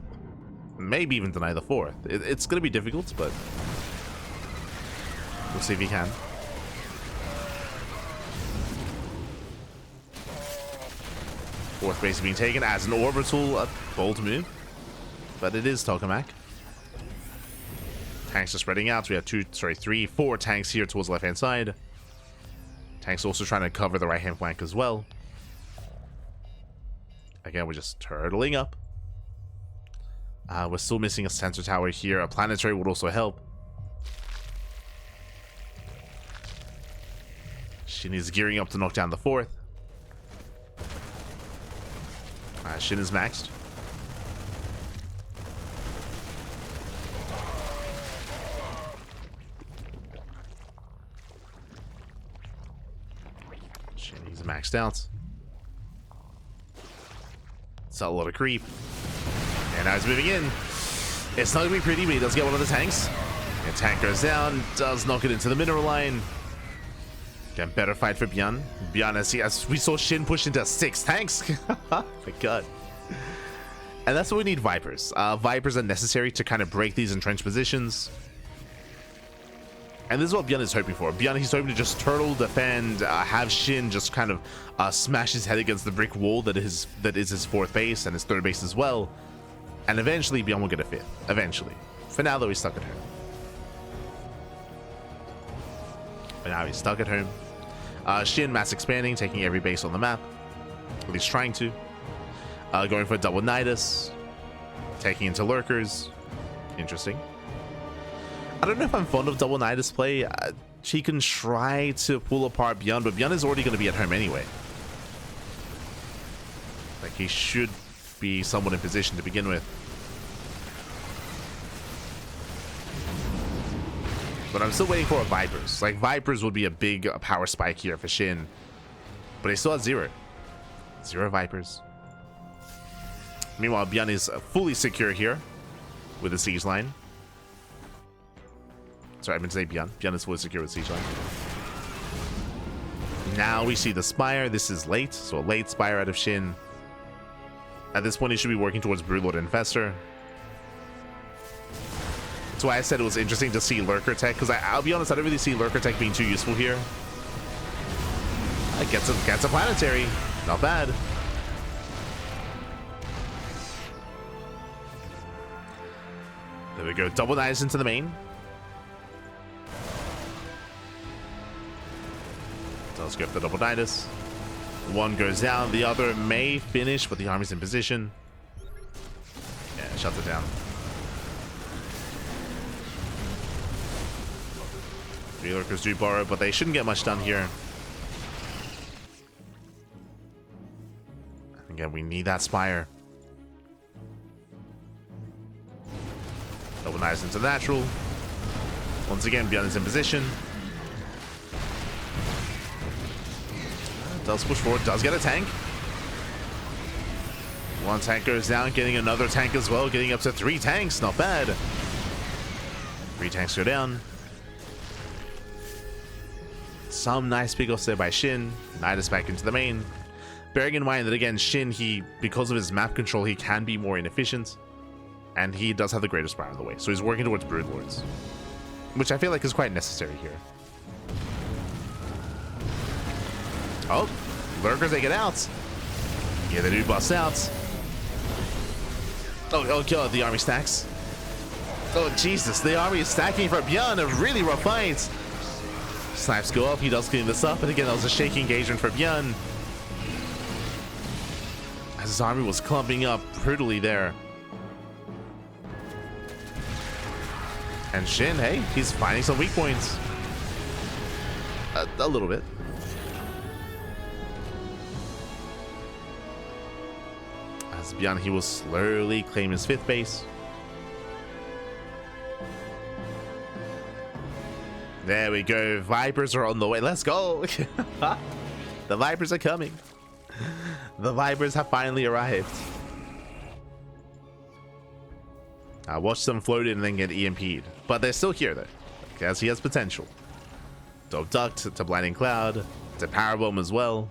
Maybe even deny the 4th. It's going to be difficult, but we'll see if he can. Fourth base being taken as an orbital, a bold move, but it is Tokamak. Tanks are spreading out. So we have 3, 4 tanks here towards the left-hand side. Tanks also trying to cover the right-hand flank as well. Again, we're just turtling up. We're still missing a sensor tower here. A planetary would also help. SHIN is gearing up to knock down the 4th. SHIN is maxed. SHIN is maxed out. It's a lot of creep. And now he's moving in. It's not going to be pretty, but he does get one of the tanks. And tank goes down, does knock it into the mineral line. Again, better fight for ByuN. ByuN, as we saw SHIN push into 6 tanks. Oh my god. And that's what we need Vipers. Vipers are necessary to kind of break these entrenched positions. And this is what ByuN is hoping for. ByuN, he's hoping to just turtle, defend, have SHIN just kind of smash his head against the brick wall that is his fourth base and his third base as well. And eventually ByuN will get a fifth. Eventually. For now, though, he's stuck at home. But now he's stuck at home. SHIN mass expanding, taking every base on the map. At least trying to. Going for a double Nidus. Taking into lurkers. Interesting. I don't know if I'm fond of double Nidus play. He can try to pull apart ByuN, but ByuN is already going to be at home anyway. Like, he should be somewhat in position to begin with. But I'm still waiting for a Vipers. Like, Vipers would be a big power spike here for SHIN. But he still has zero. Zero Vipers. Meanwhile, ByuN is fully secure here with the siege line. Sorry, I meant to say ByuN. ByuN is fully secure with siege line. Now we see the Spire. This is late, so a late Spire out of SHIN. At this point, he should be working towards Broodlord Infestor. That's why I said it was interesting to see Lurker Tech, because I'll be honest, I don't really see Lurker Tech being too useful here. Gets a planetary. Not bad. There we go. Double Nidus into the main. So let's go for the double Nidus. One goes down. The other may finish, but the army's in position. Yeah, shuts it down. Three lurkers do borrow, but they shouldn't get much done here. Again, we need that Spire. Double Nidus into the natural. Once again, ByuN is in position. Does push forward, does get a tank. One tank goes down, getting another tank as well, getting up to 3 tanks, not bad. 3 tanks go down. Some nice pickoffs there by SHIN. Nidus back into the main. Bearing in mind that again, SHIN, because of his map control, he can be more inefficient. And he does have the greater Spire on the way, so he's working towards Broodlords. Which I feel like is quite necessary here. Oh, lurkers, they get out. Yeah, they do bust out. Oh god, the army stacks. Oh Jesus, the army is stacking for ByuN. A really rough fight. Snipes go up, he does clean this up, and again, that was a shaky engagement for ByuN. As his army was clumping up brutally there. And SHIN, hey, he's finding some weak points. A little bit. As ByuN, he will slowly claim his 5th base. There we go. Vipers are on the way. Let's go. The Vipers are coming. The Vipers have finally arrived. I watched them float in and then get EMP'd. But they're still here, though. As he has potential. To Duct, to Blinding Cloud, to Power Bomb as well.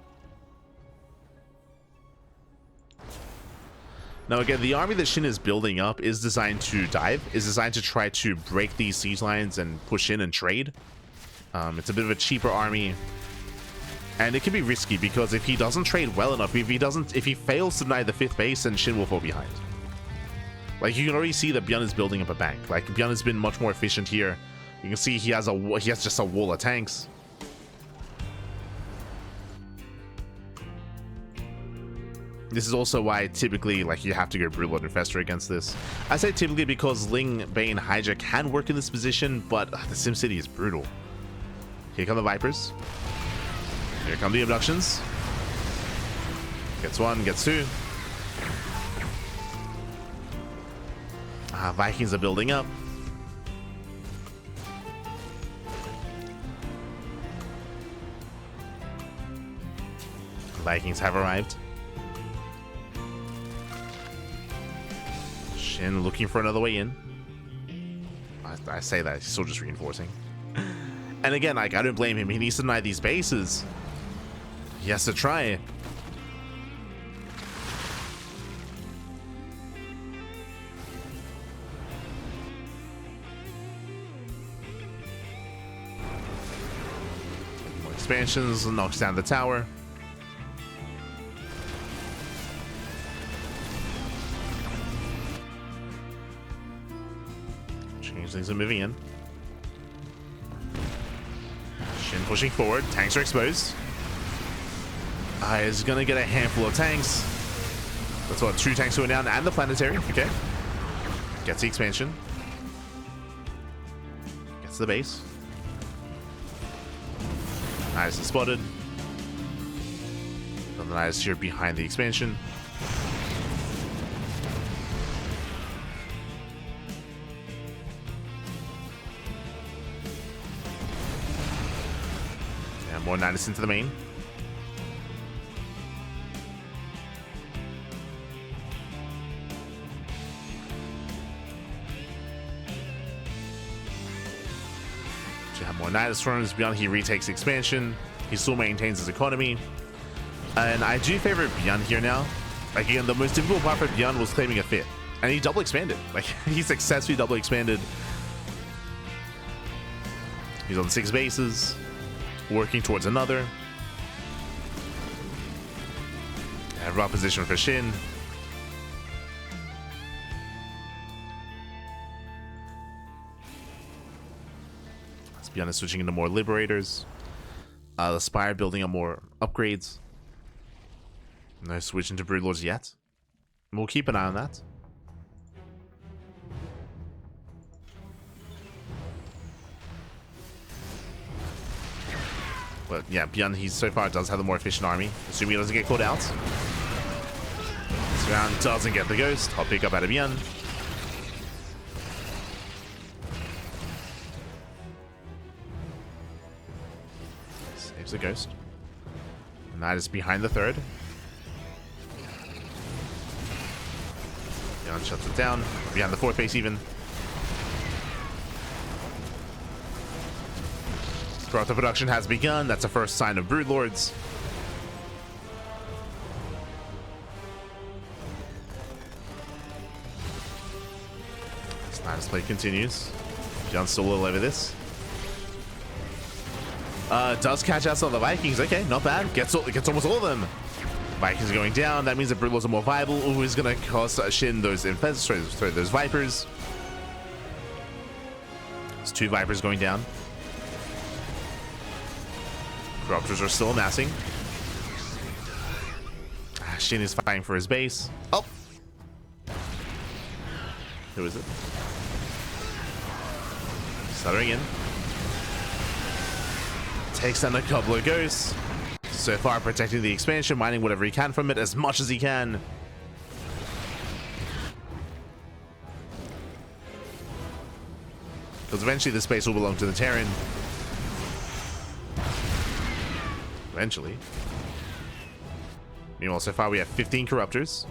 Now again, the army that SHIN is building up is designed to dive, is designed to try to break these siege lines and push in and trade. It's a bit of a cheaper army, and it can be risky because if he doesn't trade well enough, if he fails to deny the 5th base, then SHIN will fall behind. Like, you can already see that ByuN is building up a bank. Like, ByuN has been much more efficient here. You can see he has just a wall of tanks. This is also why typically, like, you have to go Broodlord Infestor against this. I say typically because Ling, Bane, Hydra can work in this position, but the SimCity is brutal. Here come the Vipers. Here come the abductions. Gets 1, gets 2. Vikings are building up. Vikings have arrived. SHIN looking for another way in. I say that, he's still just reinforcing. And again, like, I don't blame him. He needs to deny these bases. He has to try. Expansions, knocks down the tower. Changelings are moving in. Shin pushing forward. Tanks are exposed. Is gonna get a handful of tanks. That's what, 2 tanks going down and the planetary. Okay. Gets the expansion. Gets the base. Nice is spotted. Another nice here behind the expansion. And more Nidus into the main. More Nidus forms. ByuN, he retakes the expansion. He still maintains his economy. And I do favor ByuN here now. Like, again, the most difficult part for ByuN was claiming a 5th. And he double expanded. Like, he successfully double expanded. He's on 6 bases. Working towards another. And rough position for SHIN. ByuN is switching into more Liberators. The Spire building up more upgrades. No switch into Broodlords yet. We'll keep an eye on that. But yeah, ByuN, he so far does have the more efficient army. Assuming he doesn't get called out. This round doesn't get the ghost. I'll pick up out of ByuN. Saves the ghost. And that is behind the 3rd. ByuN shuts it down. Behind the 4th base even. Growth of production has begun. That's the first sign of Broodlords. This Nidus play continues. ByuN's still a little over this. Does catch out some of the Vikings. Okay, not bad. Gets almost all of them. Vikings going down. That means that Broodlords are more viable. Ooh, he's going to cost SHIN those those Vipers. There's 2 Vipers going down. Corruptors are still amassing. SHIN is fighting for his base. Oh! Who is it? Stuttering in. Takes down a couple of ghosts. So far protecting the expansion, mining whatever he can from it as much as he can. Because eventually this space will belong to the Terran. Eventually. Meanwhile, so far we have 15 Corruptors.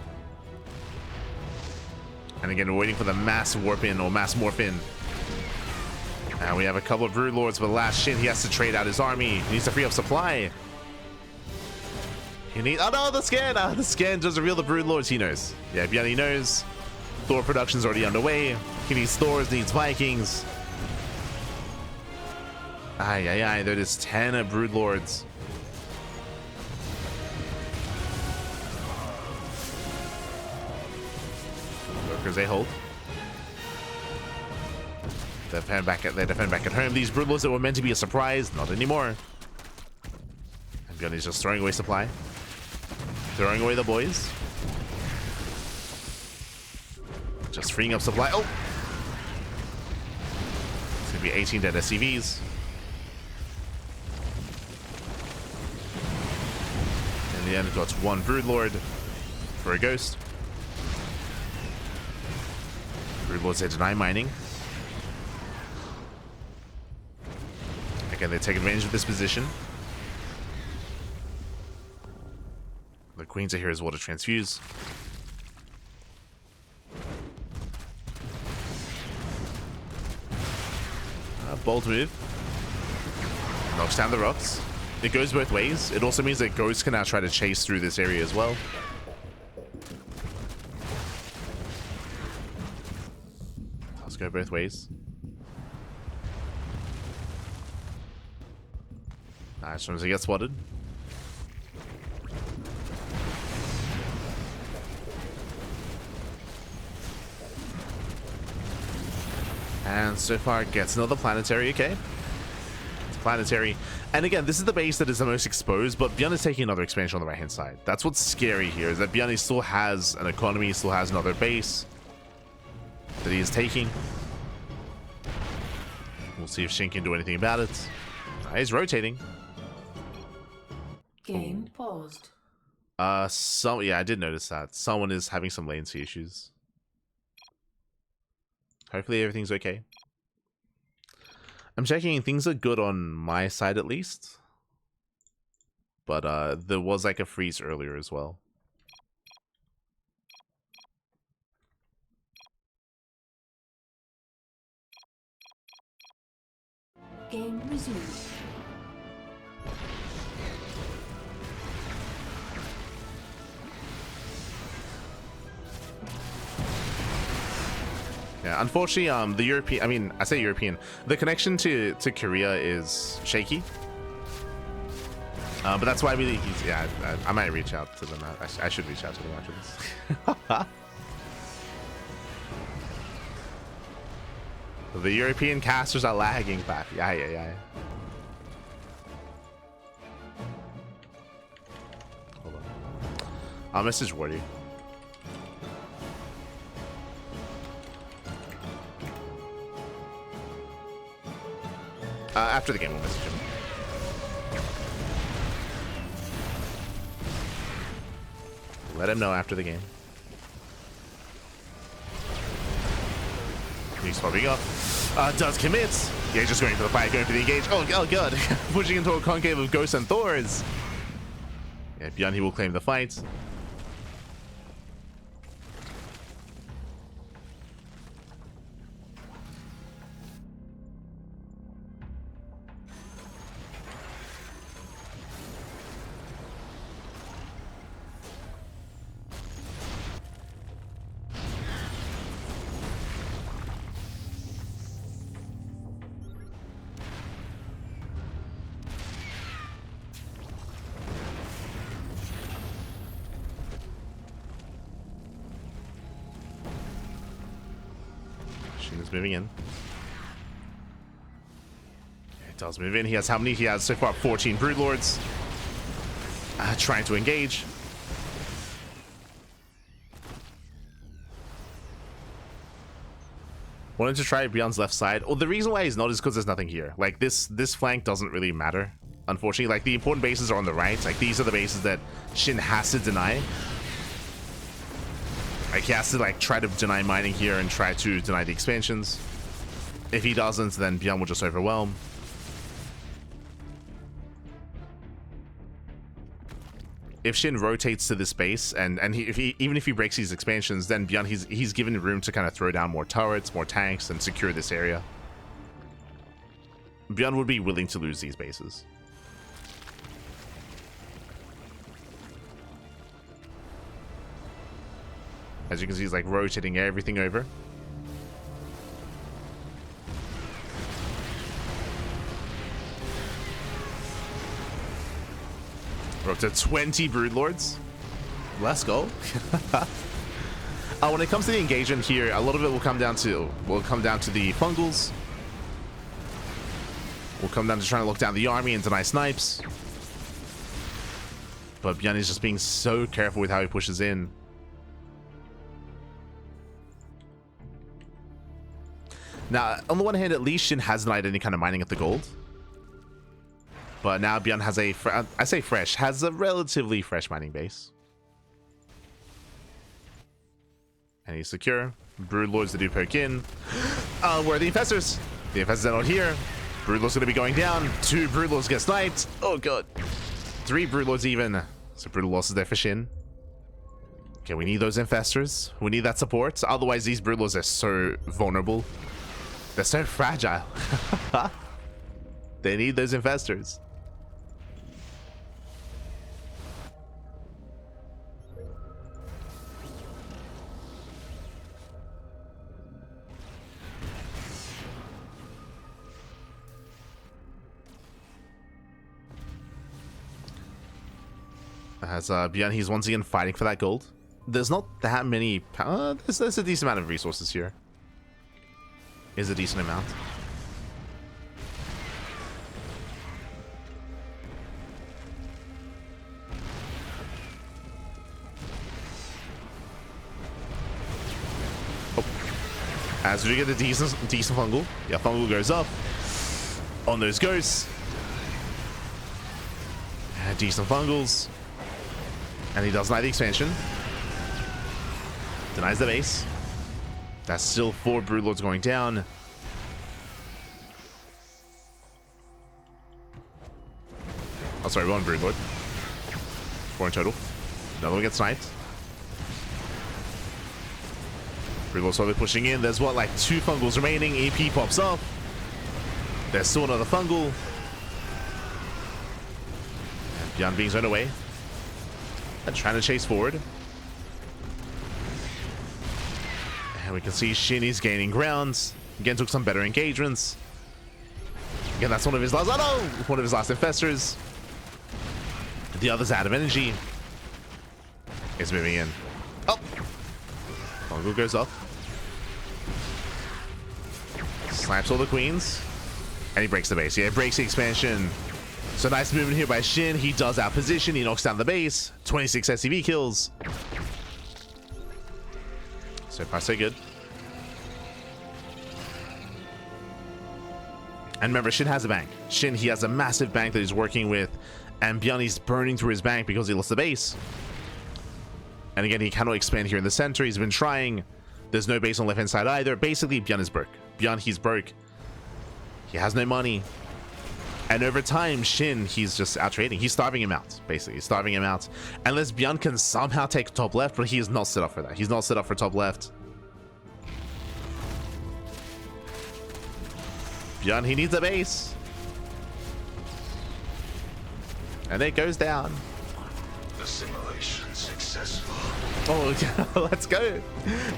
And again, we're waiting for the mass warp in or mass morph in. And we have a couple of Broodlords, but last SHIN, he has to trade out his army. He needs to free up supply. He needs. Oh no, the scan! The scan does reveal the Broodlords. He knows. Yeah, ByuN, he knows. Thor production's already underway. He needs Thors, needs Vikings. Aye, aye, aye. There is 10 of Broodlords. Workers, they hold. They defend back at home. These Broodlords that were meant to be a surprise, not anymore. And ByuN is just throwing away supply. Throwing away the boys. Just freeing up supply. Oh! It's gonna be 18 dead SCVs. In the end, it got 1 Broodlord for a ghost. Broodlords, they deny mining. Again, they take advantage of this position. The Queens are here as well to transfuse. Bold move. Knocks down the rocks. It goes both ways. It also means that Ghosts can now try to chase through this area as well. Let's go both ways. As soon as he gets spotted. And so far gets another planetary, okay. It's planetary. And again, this is the base that is the most exposed, but ByuN is taking another expansion on the right-hand side. That's what's scary here, is that ByuN still has an economy, still has another base that he is taking. We'll see if SHIN can do anything about it. He's rotating. Game paused. Yeah, I did notice that. Someone is having some latency issues. Hopefully everything's okay. I'm checking things are good on my side at least. But there was like a freeze earlier as well. Game resumed. Yeah, unfortunately, the European, I say European, the connection to Korea is shaky. But that's why I might reach out to them. I should reach out to them after this. The European casters are lagging back. Yeah. Hold on. I'll message Wardi. After the game, we'll message him. Let him know after the game. He's popping up. Does commit. Yeah, he's just going for the fight, going for the engage. Oh god. Pushing into a concave of Ghosts and Thors. Yeah, ByuN, he will claim the fight. SHIN is moving in. It does move in. He has how many? He has so far 14 Broodlords. Trying to engage. Wanted to try ByuN's left side. Well, the reason why he's not is because there's nothing here. Like this flank doesn't really matter. Unfortunately, like the important bases are on the right. Like these are the bases that SHIN has to deny. Like he has to like try to deny mining here and try to deny the expansions. If he doesn't, then ByuN will just overwhelm. If SHIN rotates to this base and even if he breaks these expansions, then ByuN he's given room to kind of throw down more turrets, more tanks, and secure this area. ByuN would be willing to lose these bases. As you can see, he's like rotating everything over. We're up to 20 Broodlords. Let's go. When it comes to the engagement here, a lot of it will come down to the fungals. Will come down to trying to lock down the army and deny snipes. But ByuN is just being so careful with how he pushes in. Now, on the one hand, at least SHIN has denied any kind of mining at the gold. But now ByuN has has a relatively fresh mining base. And he's secure. Broodlords that do poke in. Where are the infestors? The infestors are not here. Broodlord's gonna be going down. 2 Broodlords get sniped. Oh god. 3 Broodlords even. So brutal losses there for SHIN. Okay, we need those infestors. We need that support. Otherwise, these Broodlords are so vulnerable. They're so fragile. They need those infestors. As ByuN, he's once again fighting for that gold. There's not that many. There's a decent amount of resources here. Is a decent amount. Oh. As we get a decent fungal. Yeah, fungal goes up. On those ghosts. Decent fungals. And he does deny the expansion. Denies the base. That's still 4 Broodlords going down. Oh, sorry, 1 Broodlord. 4 in total. Another one gets sniped. Broodlord slowly pushing in. There's what, like 2 fungals remaining. EP pops up. There's still another fungal. And ByuN being thrown away. And trying to chase forward. And we can see SHIN is gaining grounds. Again, took some better engagements. Again, that's one of his last. Oh no! One of his last infestors. The other's out of energy. He's moving in. Oh! Fungal goes up. Slaps all the queens. And he breaks the base. Yeah, breaks the expansion. So nice movement here by SHIN. He does out position. He knocks down the base. 26 SCV kills. So far, so good. And remember, SHIN has a bank. SHIN, he has a massive bank that he's working with. And ByuN is burning through his bank because he lost the base. And again, he cannot expand here in the center. He's been trying. There's no base on the left-hand side either. Basically, ByuN is broke. ByuN, he's broke. He has no money. And over time, SHIN, he's just out trading. He's starving him out, basically. He's starving him out. Unless ByuN can somehow take top left, but he is not set up for that. He's not set up for top left. ByuN, he needs a base. And it goes down. Assimilation successful. Oh, let's go.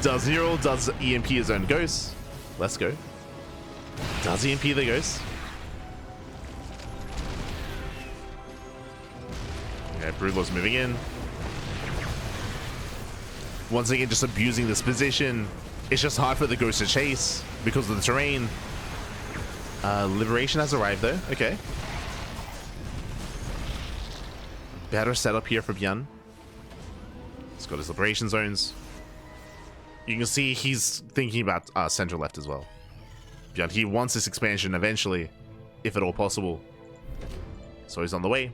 Does Neural, does EMP his own ghost. Let's go. Does EMP the ghost. Okay, Broodlord's moving in. Once again, just abusing this position. It's just hard for the ghost to chase because of the terrain. Liberation has arrived though. Okay. Better setup here for ByuN. He's got his liberation zones. You can see he's thinking about center left as well. ByuN, he wants this expansion eventually, if at all possible. So he's on the way.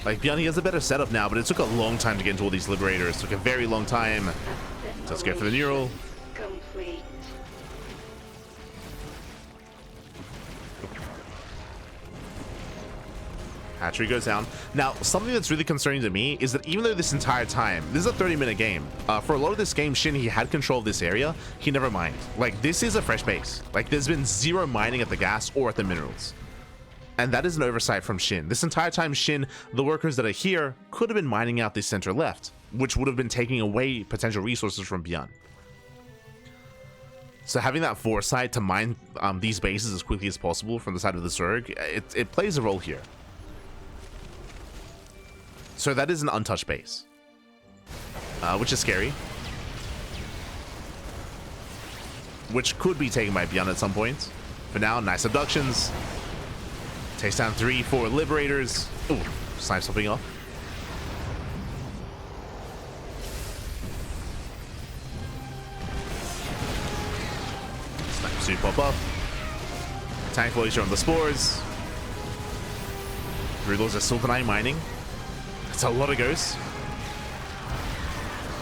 Like, ByuN, he has a better setup now, but it took a long time to get into all these liberators. It took a very long time. Let's go for the neural. Complete. Hatchery goes down. Now, something that's really concerning to me is that even though this entire time, this is a 30-minute game, for a lot of this game, SHIN, he had control of this area. He never mined. Like, this is a fresh base. Like, there's been zero mining at the gas or at the minerals. And that is an oversight from SHIN. This entire time, SHIN, the workers that are here, could have been mining out the center left, which would have been taking away potential resources from ByuN. So having that foresight to mine these bases as quickly as possible from the side of the Zerg, it plays a role here. So that is an untouched base, which is scary. Which could be taken by ByuN at some point. For now, nice abductions. Takes down 3, 4 liberators. Ooh, snipe something off. Snipe soon pop up. Tank Felicia on the spores. Broodlords are still denying mining. That's a lot of ghosts.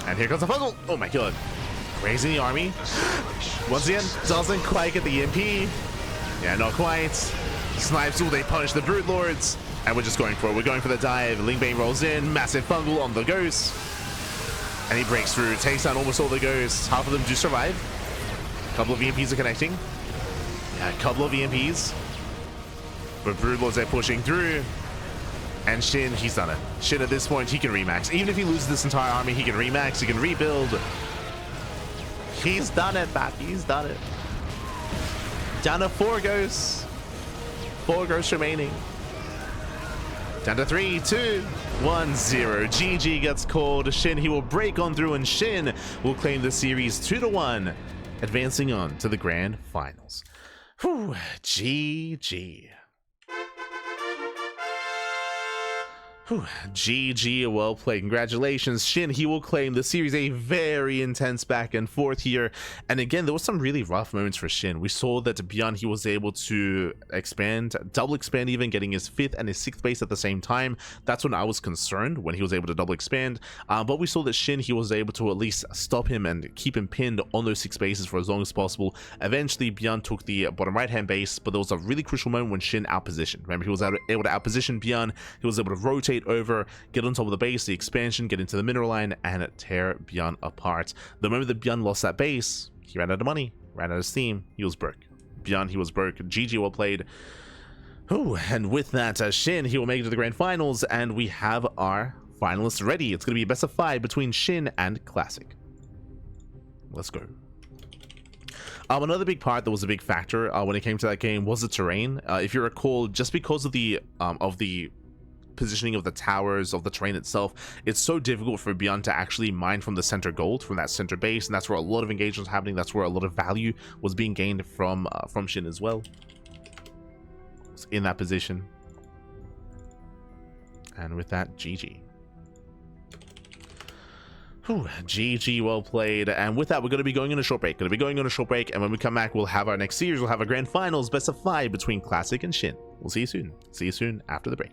And here comes the puzzle. Oh my god. Raising the army. Once again, doesn't quite get the EMP. Yeah, not quite. Snipes, they punish the Broodlords. And we're just going for it. We're going for the dive. Lingbane rolls in. Massive fungal on the ghost. And he breaks through. Takes down almost all the ghosts. Half of them do survive. A couple of EMPs are connecting. Yeah, a couple of EMPs. But Broodlords are pushing through. And Shin, he's done it. Shin at this point, he can remax. Even if he loses this entire army, he can remax, he can rebuild. He's done it, Bappy, he's done it. Down to 4 ghosts. 4 ghosts remaining. Down to 3, 2, 1, 0. GG gets called. Shin, he will break on through, and Shin will claim the series 2-1, advancing on to the grand finals. Whew, GG. Whew, GG, well played. Congratulations, Shin. He will claim the series. A very intense back and forth here. And again, there was some really rough moments for Shin. We saw that ByuN, he was able to expand, double expand even, getting his 5th and his 6th base at the same time. That's when I was concerned, when he was able to double expand. But we saw that Shin, he was able to at least stop him and keep him pinned on those 6 bases for as long as possible. Eventually, ByuN took the bottom right-hand base, but there was a really crucial moment when Shin outpositioned. Remember, he was able to outposition ByuN. He was able to rotate over, get on top of the base, the expansion, get into the mineral line, and tear ByuN apart. The moment that ByuN lost that base, he ran out of money, ran out of steam, he was broke. ByuN, he was broke. GG, well played. Oh, and with that, Shin, he will make it to the grand finals, and we have our finalists ready. It's going to be a best of 5 between Shin and Classic. Let's go. Another big part that was a big factor when it came to that game was the terrain. If you recall, just because of the positioning of the towers, of the terrain itself, it's so difficult for ByuN to actually mine from the center gold, from that center base, and that's where a lot of engagement was happening. That's where a lot of value was being gained from Shin as well. It's in that position. And with that, GG. Whew, GG, well played. And with that, we're going to be going on a short break. And when we come back, we'll have our next series. We'll have our grand finals, best of 5 between Classic and Shin. We'll see you soon. See you soon after the break.